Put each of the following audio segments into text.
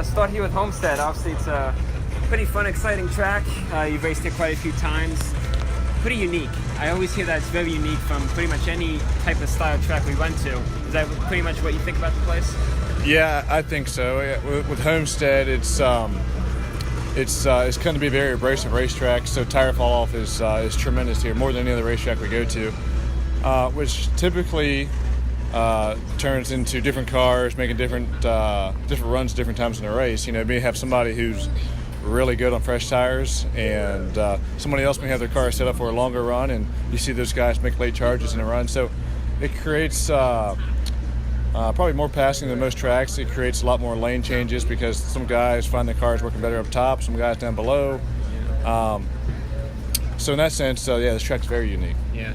start here with Homestead. Obviously, it's a pretty fun, exciting track. You've raced it quite a few times. Pretty unique. I always hear that it's very unique from pretty much any type of style track we went to. Is that pretty much what you think about the place? Yeah, I think so. With Homestead, it's going to be a very abrasive racetrack, so tire fall off is tremendous here, more than any other racetrack we go to, which typically turns into different cars making different runs different times in the race. You know, may have somebody who's really good on fresh tires, and somebody else may have their car set up for a longer run, and you see those guys make late charges in a run. So it creates probably more passing than most tracks. It creates a lot more lane changes because some guys find their cars working better up top, some guys down below. So in that sense, this track's very unique. Yeah.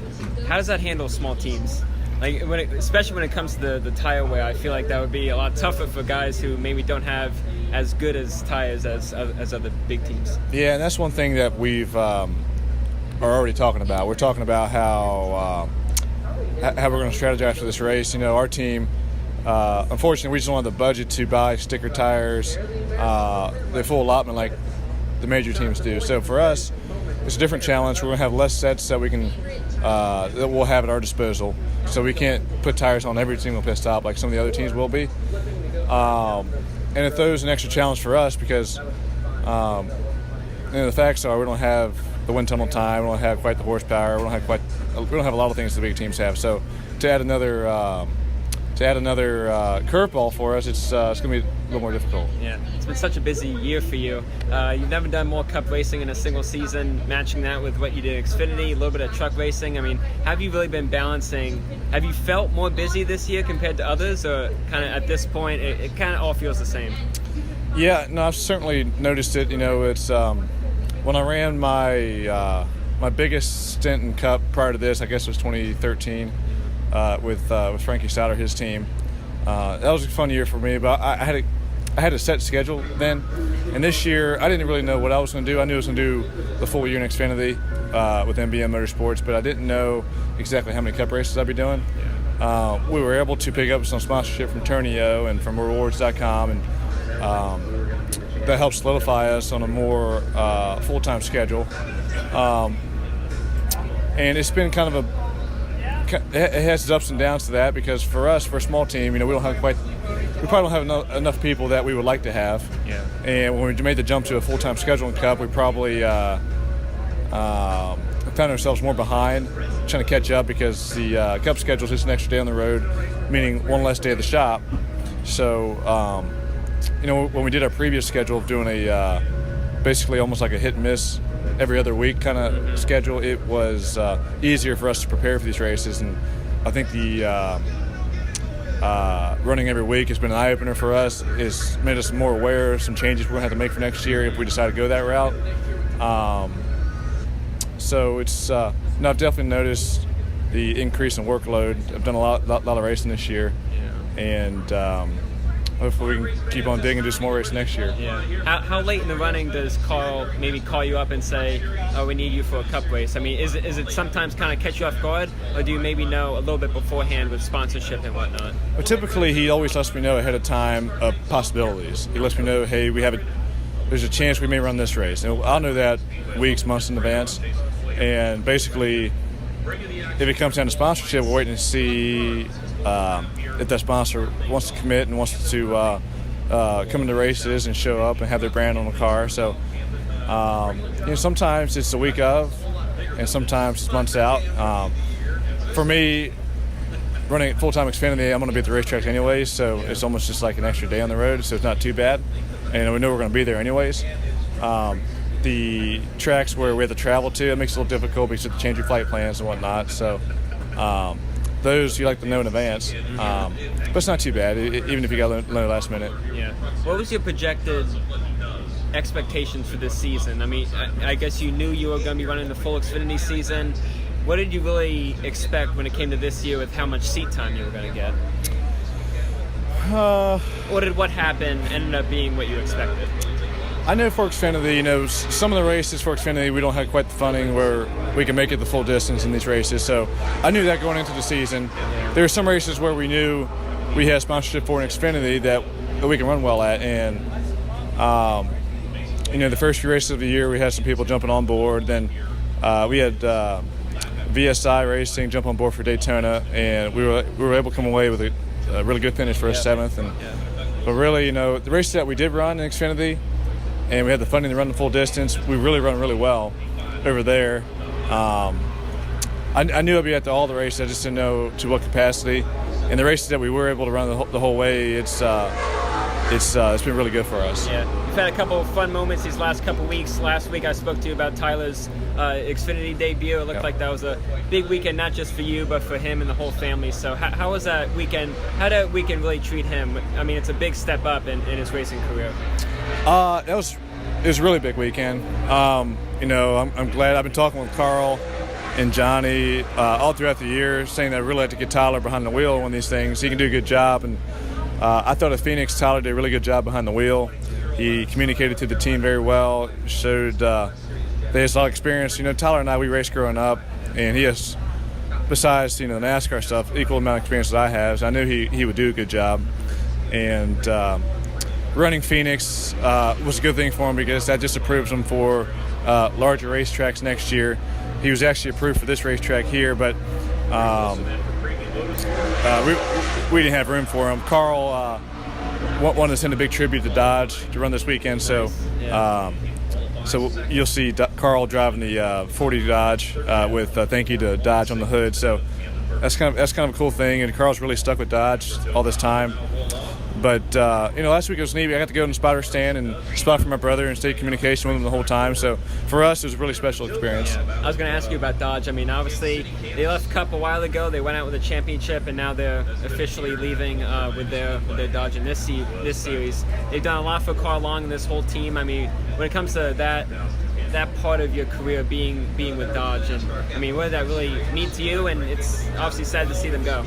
How does that handle small teams? Like, especially when it comes to the tire wear, I feel like that would be a lot tougher for guys who maybe don't have as good as tires as other big teams. Yeah, and that's one thing that we've are already talking about. We're talking about how we're going to strategize for this race. You know, our team, unfortunately, we just don't have the budget to buy sticker tires, the full allotment like the major teams do. So for us, it's a different challenge. We're going to have less sets that we can that we'll have at our disposal. So we can't put tires on every single pit stop like some of the other teams will be. And it throws an extra challenge for us because the facts are we don't have the wind tunnel time, we don't have quite the horsepower, we don't have a lot of things the big teams have. So to add another curveball for us, it's going to be a little more difficult. Yeah, it's been such a busy year for you. You've never done more Cup racing in a single season, matching that with what you did at Xfinity, a little bit of truck racing. I mean, have you really been balancing? Have you felt more busy this year compared to others, or kind of at this point, it kind of all feels the same? Yeah, no, I've certainly noticed it. You know, it's when I ran my biggest stint in Cup prior to this, I guess it was 2013. With Frankie Sauter, his team. That was a fun year for me, but I had a set schedule then. And this year, I didn't really know what I was going to do. I knew I was going to do the full year in Xfinity with MBM Motorsports, but I didn't know exactly how many Cup races I'd be doing. Yeah. We were able to pick up some sponsorship from Turnio and from rewards.com, and that helped solidify us on a more full-time schedule. And it's been kind of it has its ups and downs to that, because for us, for a small team, you know, we probably don't have enough people that we would like to have. Yeah. And when we made the jump to a full-time schedule in Cup, we probably found ourselves more behind, trying to catch up, because the Cup schedule is just an extra day on the road, meaning one less day at the shop. So, you know, when we did our previous schedule of doing a basically almost like a hit and miss every other week kind of schedule, it was easier for us to prepare for these races. And I think the running every week has been an eye-opener for us. It's made us more aware of some changes we're going to have to make for next year if we decide to go that route. So it's I've definitely noticed the increase in workload. I've done a lot of racing this year, and hopefully we can keep on digging and do some more racing next year. Yeah. How late in the running does Carl maybe call you up and say, "Oh, we need you for a Cup race"? I mean, is it sometimes kind of catch you off guard, or do you maybe know a little bit beforehand with sponsorship and whatnot? Well, typically he always lets me know ahead of time of possibilities. He lets me know, hey, there's a chance we may run this race, and I'll know that weeks, months in advance. And basically, if it comes down to sponsorship, we're waiting to see if that sponsor wants to commit and wants to come into races and show up and have their brand on the car. So, you know, sometimes it's the week of, and sometimes it's months out. For me, running full-time Xfinity, I'm going to be at the racetrack anyways, so it's almost just like an extra day on the road, so it's not too bad. And we know we're going to be there anyways. The tracks where we have to travel to, it makes it a little difficult because you have to change your flight plans and whatnot. So those you like to know in advance. But it's not too bad, even if you got to know last minute. Yeah. What was your projected expectations for this season? I mean, I guess you knew you were going to be running the full Xfinity season. What did you really expect when it came to this year with how much seat time you were going to get? Or did what happened ended up being what you expected? I know for Xfinity, you know, some of the races for Xfinity, we don't have quite the funding where we can make it the full distance in these races. So I knew that going into the season. There were some races where we knew we had sponsorship for an Xfinity that we can run well at. And The first few races of the year, we had some people jumping on board. Then we had VSI Racing jump on board for Daytona, and we were able to come away with a really good finish for a 7th. But really, the races that we did run in Xfinity, and we had the funding to run the full distance, we really run really well over there. I knew I'd be at all the races. I just didn't know to what capacity. And the races that we were able to run the whole way, it's been really good for us. Yeah, we've had a couple of fun moments these last couple of weeks. Last week I spoke to you about Tyler's Xfinity debut. It looked like that was a big weekend, not just for you, but for him and the whole family. So how was that weekend? How did that weekend really treat him? I mean, it's a big step up in his racing career. It was a really big weekend. I'm glad. I've been talking with Carl and Johnny all throughout the year, saying that I really like to get Tyler behind the wheel on these things. He can do a good job, and I thought at Phoenix, Tyler did a really good job behind the wheel. He communicated to the team very well, showed that he has a lot of experience. Tyler and I, we raced growing up, and he has, besides the NASCAR stuff, equal amount of experience that I have. So I knew he would do a good job. And running Phoenix was a good thing for him because that just approves him for larger racetracks next year. He was actually approved for this racetrack here, but we didn't have room for him. Carl wanted to send a big tribute to Dodge to run this weekend, so so you'll see Carl driving the 40 Dodge with thank you to Dodge on the hood. So that's kind of a cool thing, and Carl's really stuck with Dodge all this time. But, last week it was neat. I got to go in the spotter stand and spot for my brother and stay in communication with him the whole time. So for us, it was a really special experience. I was going to ask you about Dodge. I mean, obviously, they left Cup a while ago. They went out with a championship, and now they're officially leaving with their Dodge in this series. They've done a lot for Carl Long and this whole team. I mean, when it comes to that part of your career being with Dodge, and I mean, what did that really mean to you? And it's obviously sad to see them go.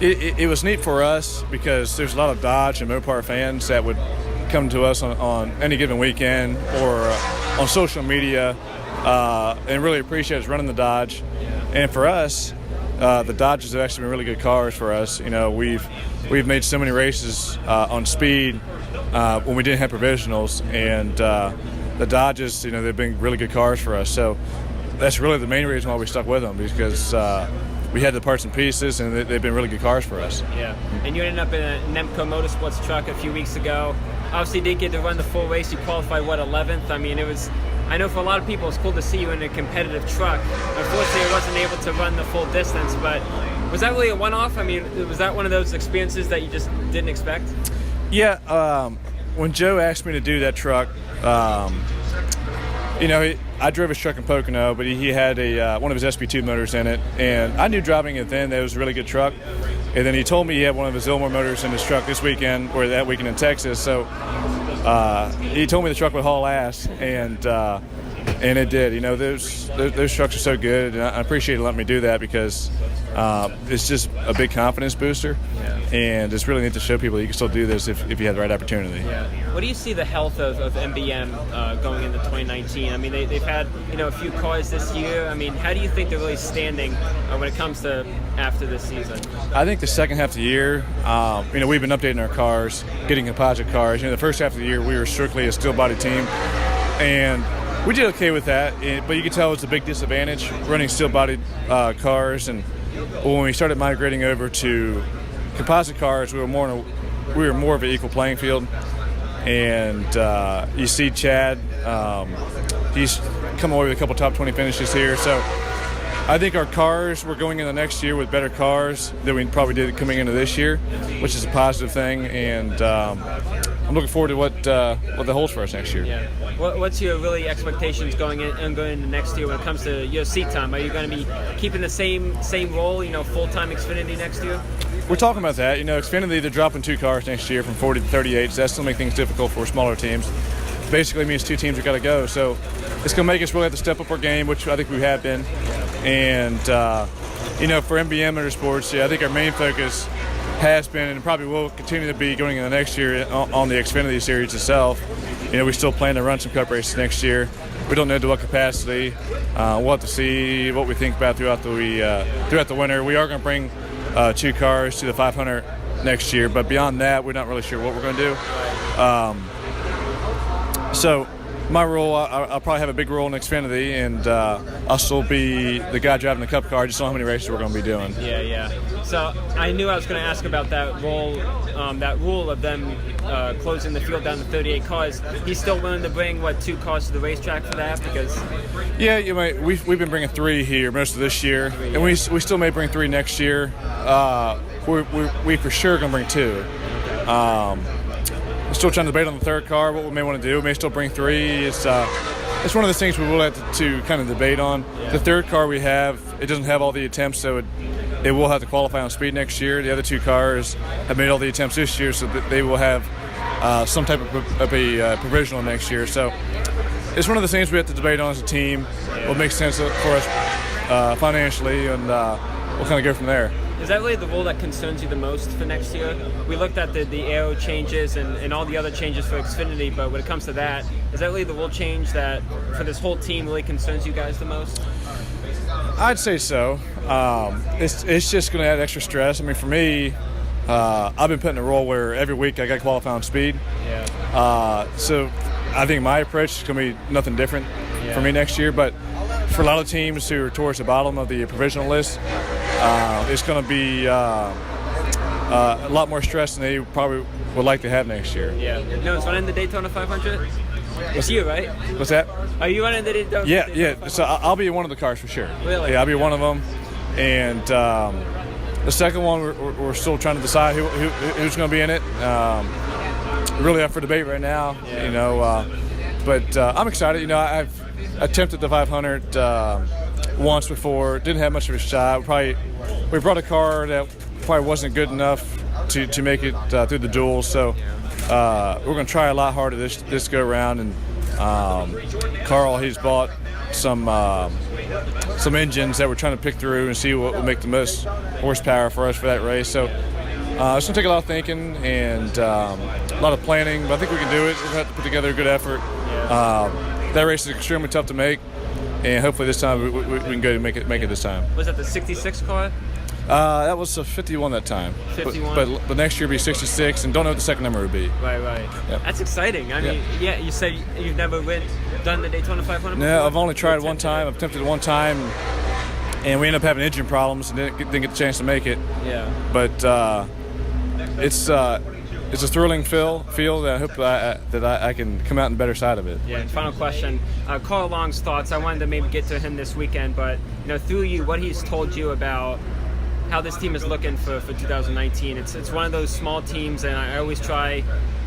It was neat for us because there's a lot of Dodge and Mopar fans that would come to us on any given weekend or on social media and really appreciate us running the Dodge. And for us, the Dodges have actually been really good cars for us. We've made so many races on speed when we didn't have provisionals, and the Dodges, they've been really good cars for us. So that's really the main reason why we stuck with them, because we had the parts and pieces, and they've been really good cars for us. Yeah, and you ended up in a Nemco Motorsports truck a few weeks ago. Obviously, didn't get to run the full race. You qualified, 11th? I mean, I know for a lot of people, it's cool to see you in a competitive truck. Unfortunately, I wasn't able to run the full distance, but was that really a one-off? I mean, was that one of those experiences that you just didn't expect? Yeah, when Joe asked me to do that truck, I drove his truck in Pocono, but he had one of his SP2 motors in it, and I knew driving it then that it was a really good truck. And then he told me he had one of his Ilmor motors in his truck this weekend, or that weekend in Texas. So he told me the truck would haul ass, and it did. Those trucks are so good, and I appreciate it letting me do that because it's just a big confidence booster. And it's really neat to show people that you can still do this if you have the right opportunity. Yeah. What do you see the health of MBM going into 2019? I mean, they've had a few cars this year. I mean, how do you think they're really standing when it comes to after this season? I think the second half of the year, we've been updating our cars, getting composite cars. The first half of the year we were strictly a steel body team, and we did okay with that. But you can tell it's a big disadvantage running steel body cars. And when we started migrating over to composite cars, we were more of an equal playing field. And you see Chad, he's come away with a couple top 20 finishes here. So I think our cars, we're going into next year with better cars than we probably did coming into this year, which is a positive thing. And I'm looking forward to what that holds for us next year. Yeah. What's your really expectations going into next year when it comes to your seat time? Are you going to be keeping the same role, full-time Xfinity next year? We're talking about that. Xfinity, they're dropping 2 cars next year from 40 to 38, so that's going to make things difficult for smaller teams. Basically means 2 teams have got to go. So it's going to make us really have to step up our game, which I think we have been. And, for MBM Motorsports, I think our main focus has been and probably will continue to be going into next year on the Xfinity series itself. We still plan to run some Cup races next year. We don't know to what capacity. We'll have to see what we think about throughout the winter. We are going to bring 2 cars to the 500 next year, but beyond that, we're not really sure what we're going to do. So my role, I'll probably have a big role in Xfinity, and I'll still be the guy driving the Cup car. I just don't know how many races we're going to be doing. Yeah. So I knew I was going to ask about that role of them closing the field down to 38 cars. He's still willing to bring, 2 cars to the racetrack for that? Because we've been bringing 3 here most of this year, and we still may bring 3 next year. We for sure going to bring 2. We're still trying to debate on the 3rd car, what we may want to do. We may still bring 3. It's one of the things we will have to kind of debate on. Yeah. The 3rd car we have, it doesn't have all the attempts, so it will have to qualify on speed next year. The other 2 cars have made all the attempts this year, so that they will have some type of a provisional next year. So it's one of the things we have to debate on as a team. What makes sense for us financially, and we'll kind of go from there. Is that really the rule that concerns you the most for next year? We looked at the aero changes and all the other changes for Xfinity, but when it comes to that, is that really the rule change that for this whole team really concerns you guys the most? I'd say so. It's just going to add extra stress. I mean, for me, I've been put in a role where every week I got to qualify on speed. Yeah. So I think my approach is going to be nothing different for me next year. But for a lot of teams who are towards the bottom of the provisional list, it's going to be a lot more stress than they probably would like to have next year. Yeah. No, it's running the Daytona 500? It's you, right? What's that? Are you running the Daytona? Yeah. So I'll be in one of the cars for sure. Really? Yeah, I'll be one of them. And the second one, we're still trying to decide who's going to be in it. Really up for debate right now. Yeah. But I'm excited. I've attempted the 500 once before. Didn't have much of a shot. We brought a car that probably wasn't good enough to make it through the duels. So we're going to try a lot harder this go around. And Carl, he's bought some engines that we're trying to pick through and see what will make the most horsepower for us for that race. So it's going to take a lot of thinking and a lot of planning, but I think we can do it. We'll have to put together a good effort. That race is extremely tough to make, and hopefully this time we can go and make it this time. Was that the 66 car? That was a 51 that time. 51. But next year will be 66, and don't know what the second number would be. Right. Yep. That's exciting. I mean, you said you've never done the Daytona 500 before? No, I've only tried it one time. I've attempted it one time, and we ended up having engine problems and didn't get the chance to make it. Yeah. But it's a thrilling feel that I hope that I can come out on the better side of it. Yeah. And final question, Carl Long's thoughts. I wanted to maybe get to him this weekend, but through you, what he's told you about how this team is looking for 2019. It's one of those small teams, and I always try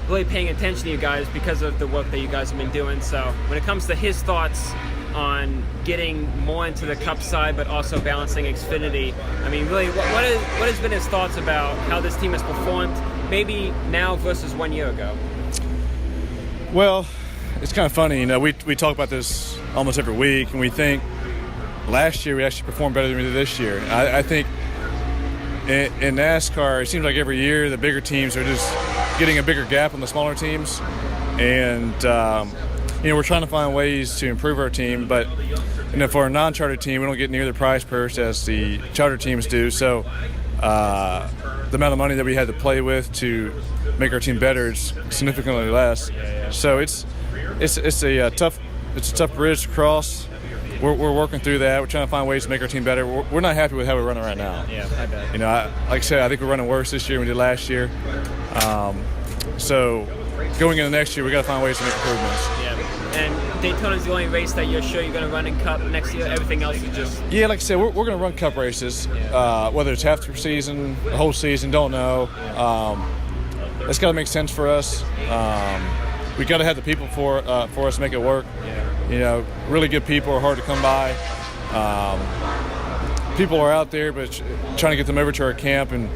really paying attention to you guys because of the work that you guys have been doing. So when it comes to his thoughts on getting more into the Cup side, but also balancing Xfinity, I mean, really, what has been his thoughts about how this team has performed, maybe now versus 1 year ago? Well, it's kind of funny. We talk about this almost every week, and we think last year we actually performed better than we did this year. I think in NASCAR, it seems like every year the bigger teams are just getting a bigger gap on the smaller teams, and we're trying to find ways to improve our team. But for a non-charter team, we don't get near the prize purse as the charter teams do. So the amount of money that we had to play with to make our team better is significantly less. So it's a tough bridge to cross. We're working through that. We're trying to find ways to make our team better. We're not happy with how we're running right now. Yeah, I bet. Like I said, I think we're running worse this year than we did last year. So going into next year, we got to find ways to make improvements. Yeah. And Daytona's the only race that you're sure you're going to run in Cup next year. Everything else is just... Yeah, like I said, we're going to run Cup races. Whether it's half the season, the whole season, don't know. That's got to make sense for us. We got to have the people for us to make it work. Really good people are hard to come by. People are out there, but trying to get them over to our camp and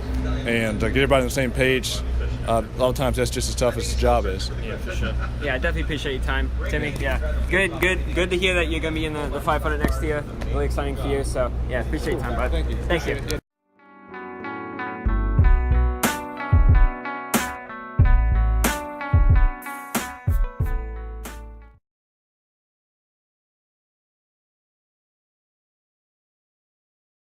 get everybody on the same page, a lot of times that's just as tough as the job is. Yeah, for sure. Yeah, I definitely appreciate your time, Timmy. Yeah, good to hear that you're going to be in the 500 next year. Really exciting for you. So, yeah, appreciate your time, bud. Thank you. Thank you.